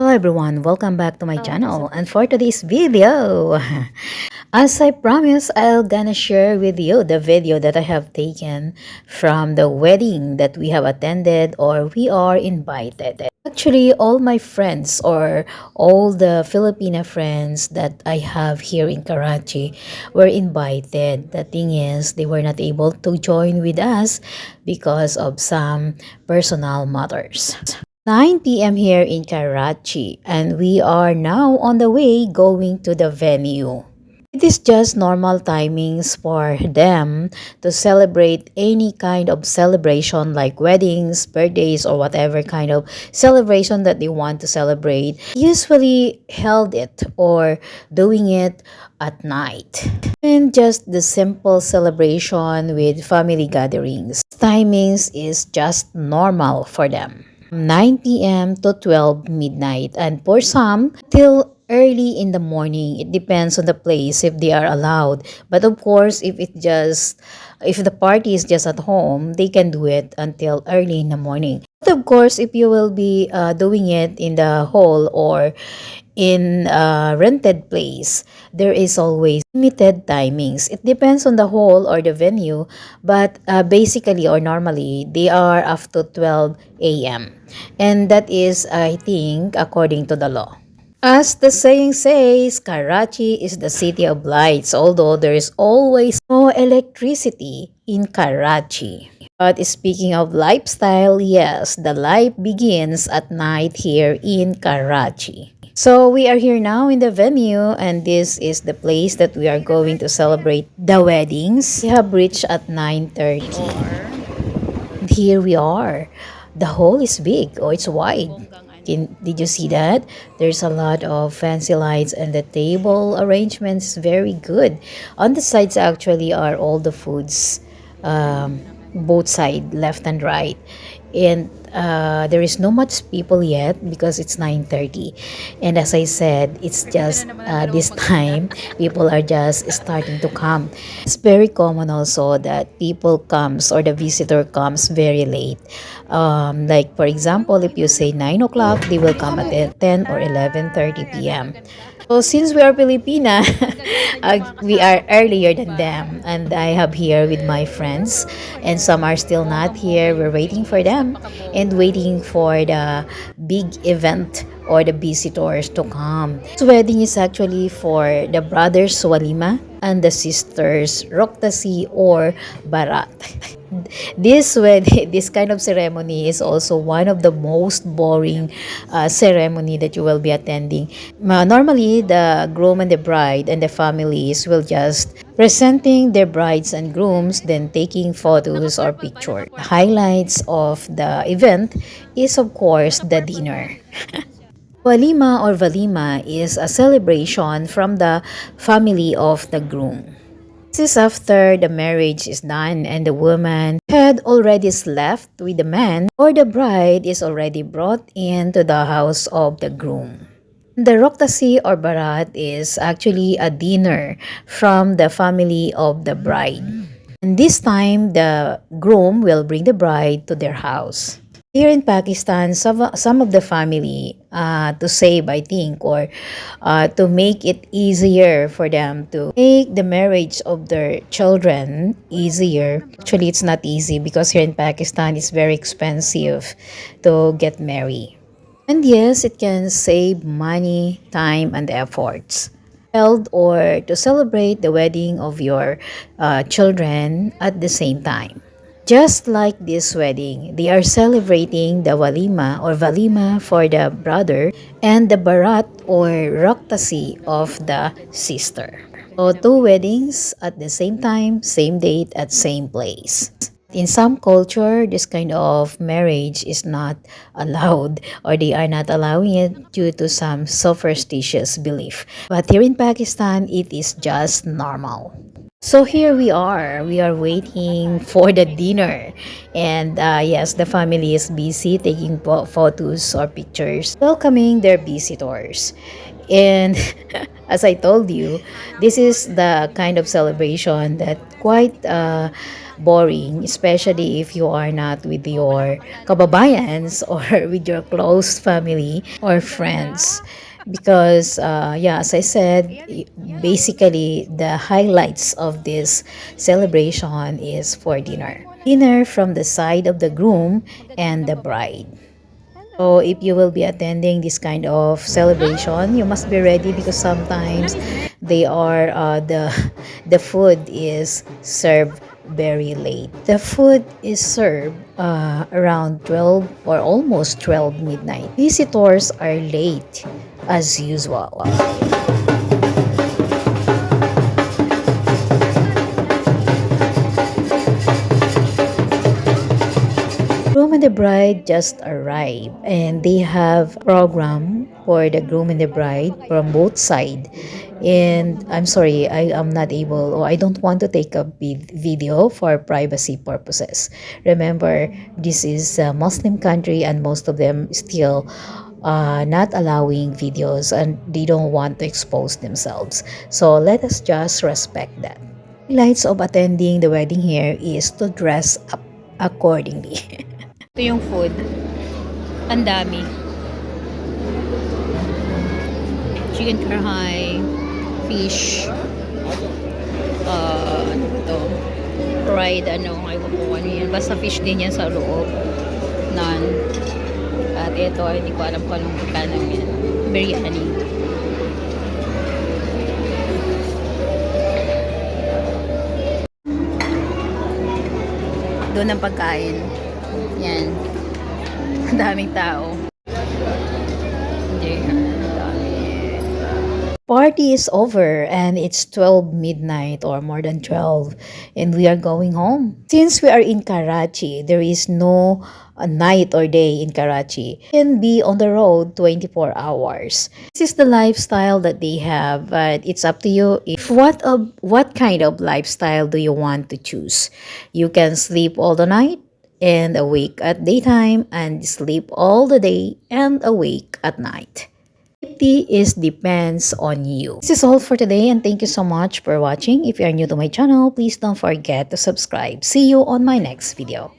Hello everyone, welcome back to my channel. And for today's video, as I promised, I'll gonna share with you the video that I have taken from the wedding that we have attended or we are invited. Actually, all my friends or all the Filipino friends that I have here in Karachi were invited. The thing is, they were not able to join with us because of some personal matters. 9 p.m. here in Karachi, and we are now on the way going to the venue. It is just normal timings for them to celebrate any kind of celebration like weddings, birthdays, or whatever kind of celebration that they want to celebrate. Usually held it or doing it at night. And just the simple celebration with family gatherings. Timings is just normal for them. 9 p.m. to 12 midnight, and for some till early in the morning. It depends on the place if they are allowed, but of course if the party is just at home, they can do it until early in the morning. But of course, if you will be doing it in the hall or in a rented place, there is always limited timings. It depends on the hall or the venue, but basically or normally, they are after 12 a.m. And that is, I think, according to the law. As the saying says, Karachi is the city of lights, although there is always no electricity in Karachi. But speaking of lifestyle, yes, the life begins at night here in Karachi. So we are here now in the venue, and this is the place that we are going to celebrate the weddings. We have reached at 9:30. And here we are. The hall is big. Oh, it's wide. Did you see that? There's a lot of fancy lights, and the table arrangement is very good. On the sides actually are all the foods, both side, left and right. And there is no much people yet because it's 9:30, and as I said, it's just this time people are just starting to come. It's very common also that people comes or the visitor comes very late, like for example, if you say 9 o'clock, they will come at 10 or 11:30 p.m. So since we are Filipina, we are earlier than them, and I have here with my friends, and some are still not here. We're waiting for them and waiting for the big event or the visitors to come. This wedding is actually for the brothers Walima and the sisters Roktasi or Barat. This kind of ceremony is also one of the most boring ceremony that you will be attending. Normally, the groom and the bride and the families will just presenting their brides and grooms, then taking photos or picture. Highlights of the event is of course the dinner. Walima or Valima is a celebration from the family of the groom. This is after the marriage is done and the woman had already slept with the man, or the bride is already brought into the house of the groom. The Roktasi or Barat is actually a dinner from the family of the bride. And this time, the groom will bring the bride to their house. Here in Pakistan, some of the family, to save, I think, or to make it easier for them to make the marriage of their children easier. Actually, it's not easy because here in Pakistan, it's very expensive to get married. And yes, it can save money, time, and efforts. Held or to celebrate the wedding of your children at the same time. Just like this wedding, they are celebrating the walima or valima for the brother and the barat or raktasi of the sister. So two weddings at the same time, same date at same place. In some culture, this kind of marriage is not allowed or they are not allowing it due to some superstitious belief. But here in Pakistan, it is just normal. So here we are. We are waiting for the dinner. And yes, the family is busy taking photos or pictures, welcoming their visitors. And as I told you, this is the kind of celebration that quite boring, especially if you are not with your kababayans or with your close family or friends. Because, yeah, as I said, basically the highlights of this celebration is for dinner. Dinner from the side of the groom and the bride. So if you will be attending this kind of celebration, you must be ready because sometimes they are the food is served very late. The food is served around 12 or almost 12 midnight. Visitors are late as usual. Groom and the bride just arrived and they have program for the groom and the bride from both side. And I'm sorry, I am not able or I don't want to take a video for privacy purposes. Remember, this is a Muslim country and most of them still not allowing videos and they don't want to expose themselves. So let us just respect that. Highlights of attending the wedding here is to dress up accordingly. Ito yung food. Ang dami. Chicken karahay, fish, ano ito? Fried, ewan ko ano yan. Basta fish din yan sa loob. Naan. At ito, hindi ko alam kung anong kanang yan. Biryani. Doon ang pagkain. Yan. Ang daming tao. Party is over and it's 12 midnight or more than 12 and we are going home. Since we are in Karachi, there is no night or day in Karachi. You can be on the road 24 hours. This is the lifestyle that they have, but it's up to you if what kind of lifestyle do you want to choose. You can sleep all the night and awake at daytime and sleep all the day and awake at night. Safety is depends on you. This is all for today and thank you so much for watching. If you are new to my channel, please don't forget to subscribe. See you on my next video.